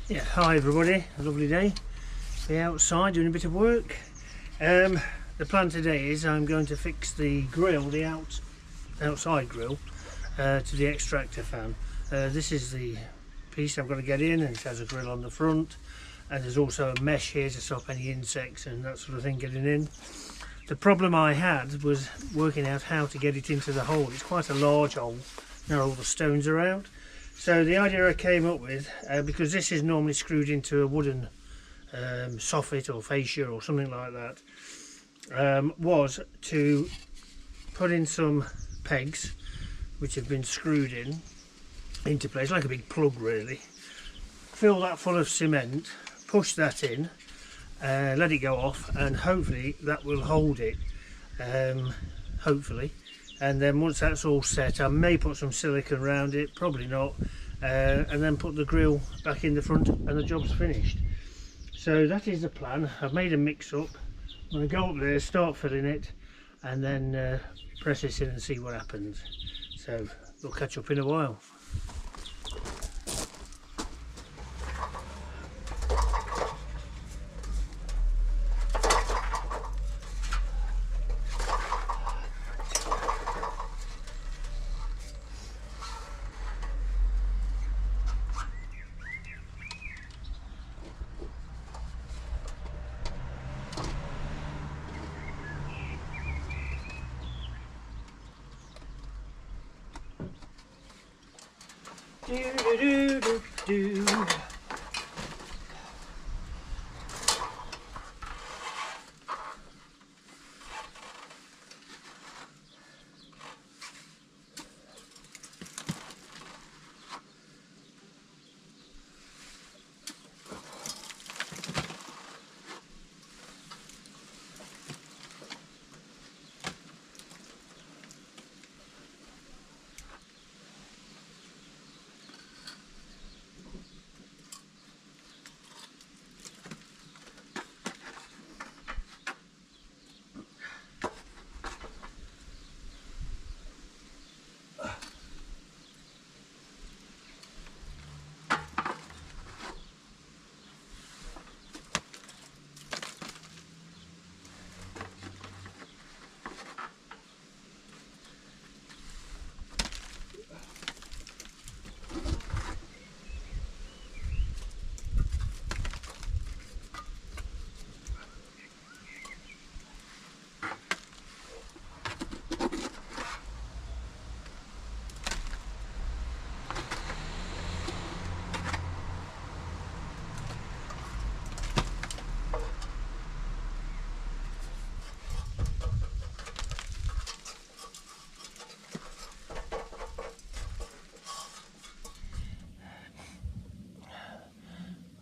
Yeah, hi everybody, a lovely day. Be outside doing a bit of work. The plan today is I'm going to fix the grill, the outside grill, to the extractor fan. This is the piece I'm going to get in, and it has a grill on the front, and there's also a mesh here to stop any insects and that sort of thing getting in. The problem I had was working out how to get it into the hole. It's quite a large hole, now all the stones are out. So the idea I came up with, because this is normally screwed into a wooden soffit or fascia or something like that, was to put in some pegs which have been screwed into place, like a big plug really. Fill that full of cement, push that in, let it go off, and hopefully that will hold it, hopefully. And then once that's all set, I may put some silicone around it, probably not, and then put the grill back in the front and the job's finished. So that is the plan. I've made a mix up. I'm going to go up there, start filling it, and then press this in and see what happens. So we'll catch up in a while. Do.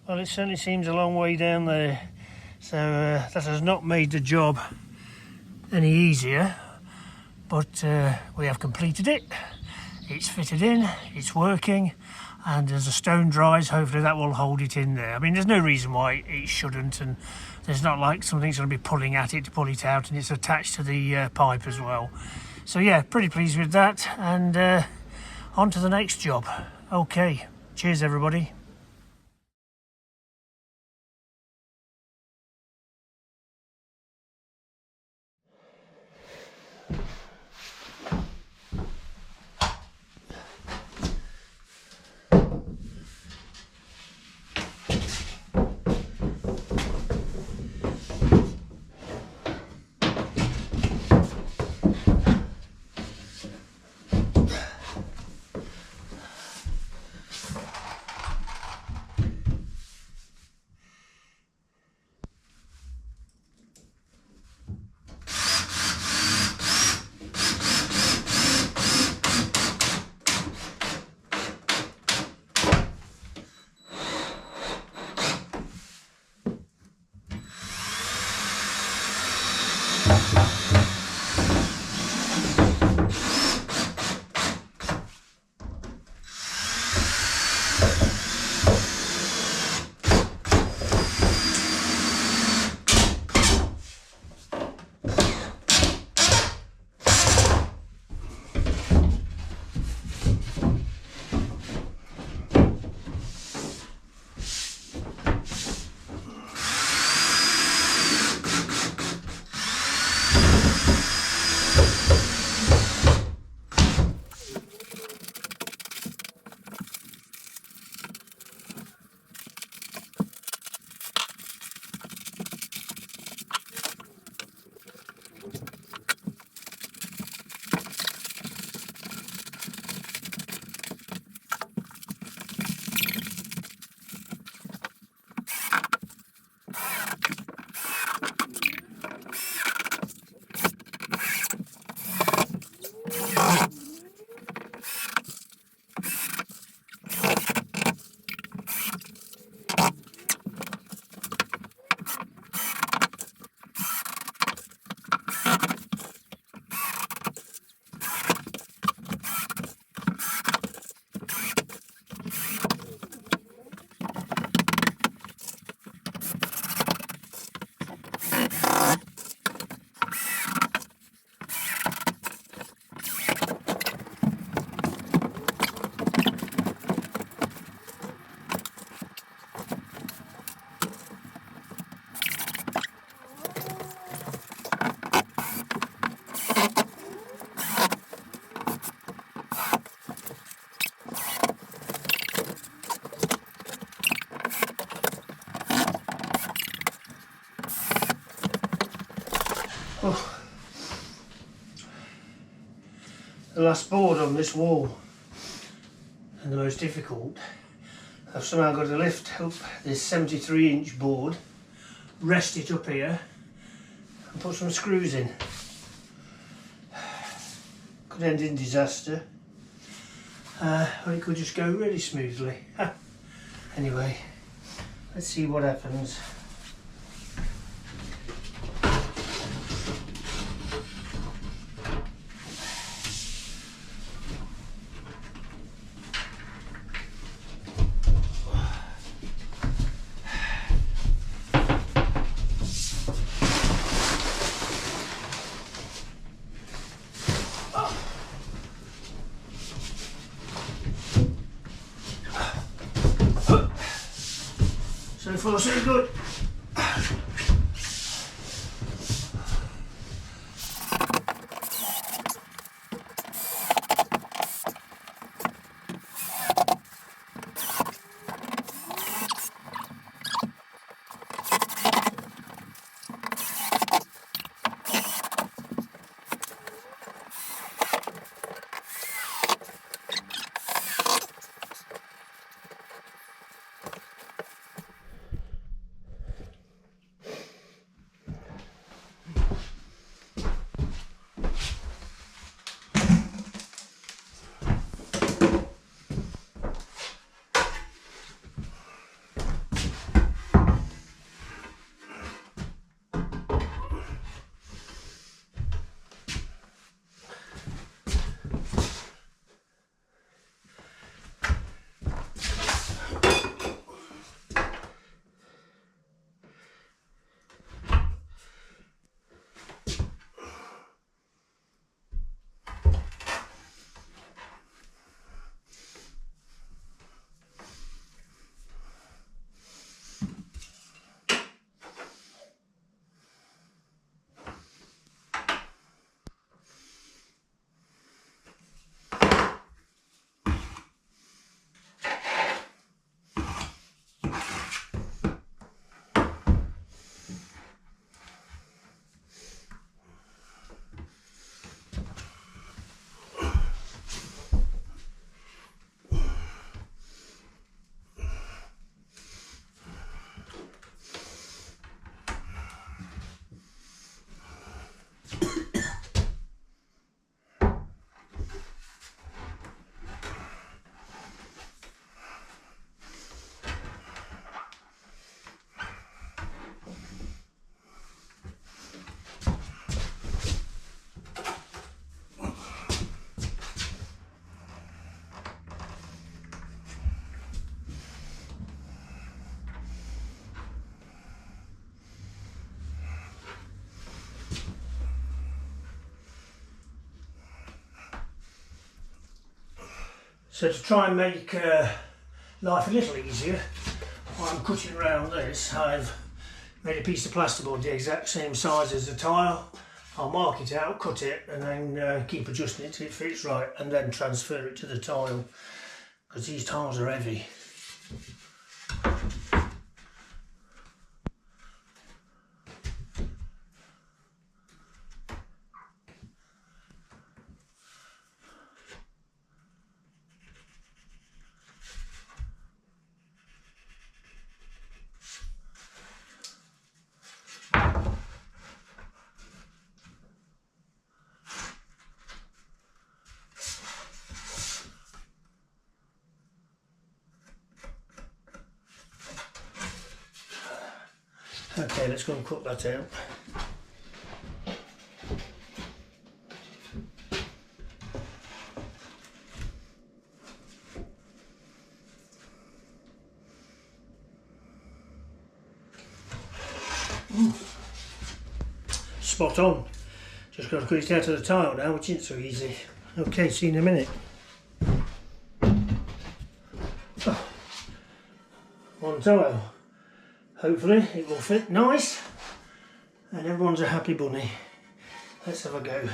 Well, it certainly seems a long way down there, so that has not made the job any easier, but we have completed it. It's fitted in, it's working, and as the stone dries, hopefully that will hold it in there. I mean, there's no reason why it shouldn't, and there's not like something's going to be pulling at it to pull it out, and it's attached to the pipe as well. So yeah, pretty pleased with that, and on to the next job. Okay, cheers everybody. last board on this wall, and the most difficult. I've somehow got to lift up this 73-inch board, rest it up here and put some screws in. Could end in disaster, or it could just go really smoothly. Anyway, let's see what happens. So far so good. So to try and make life a little easier, while I'm cutting around this, I've made a piece of plasterboard the exact same size as the tile. I'll mark it out, cut it, and then keep adjusting it till it fits right, and then transfer it to the tile, because these tiles are heavy. Okay, let's go and cut that out. Spot on. Just got to cut it out of the tile now, which isn't so easy. Okay, see you in a minute. Oh, one tile. Hopefully it will fit nice and everyone's a happy bunny. Let's have a go.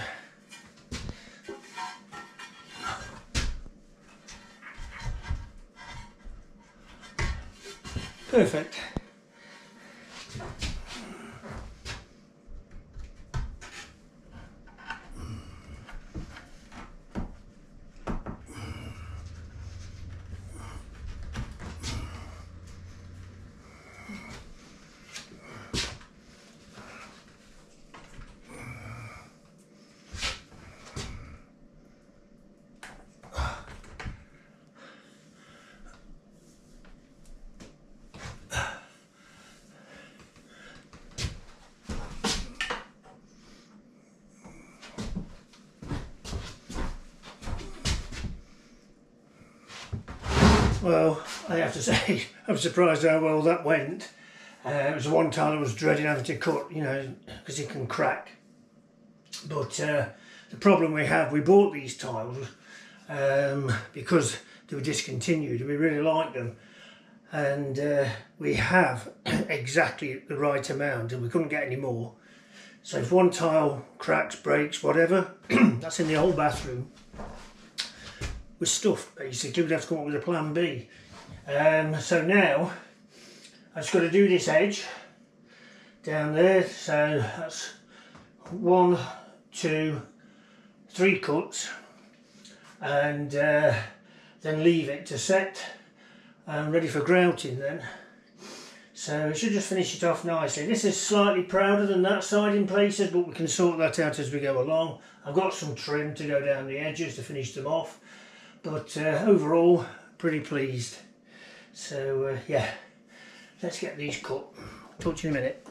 Perfect. Well, I have to say, I'm surprised how well that went. It was the one tile I was dreading having to cut, you know, because it can crack. But the problem we bought these tiles because they were discontinued and we really liked them. And we have exactly the right amount and we couldn't get any more. So if one tile cracks, breaks, whatever, that's in the whole bathroom. We're stuffed basically, we'd have to come up with a plan B. So now I've just got to do this edge down there, so that's 1, 2, 3 cuts, and then leave it to set and ready for grouting then. So we should just finish it off nicely. This is slightly prouder than that side in places, but we can sort that out as we go along. I've got some trim to go down the edges to finish them off, but overall pretty pleased. So yeah, let's get these cut. Talk to you in a minute.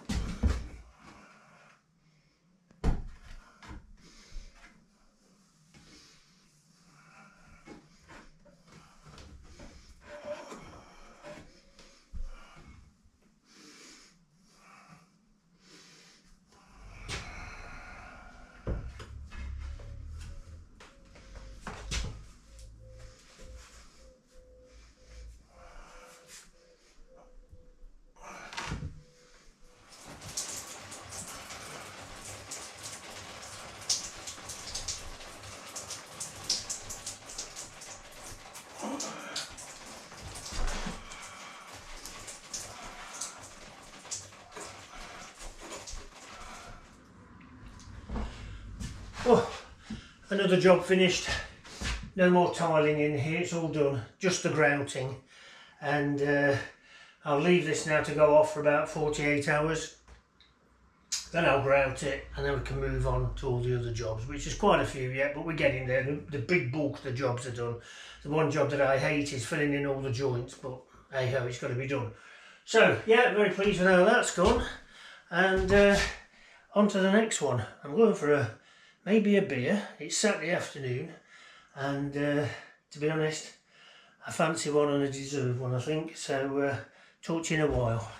Oh, another job finished. No more tiling in here, it's all done, just the grouting. And I'll leave this now to go off for about 48 hours. Then I'll grout it and then we can move on to all the other jobs, which is quite a few yet, but we're getting there. The big bulk of the jobs are done. The one job that I hate is filling in all the joints, but hey ho, it's got to be done. So yeah, very pleased with how that's gone. And on to the next one. I'm going for maybe a beer. It's Saturday afternoon, and to be honest, I fancy one and I deserve one, I think. So talk to you in a while.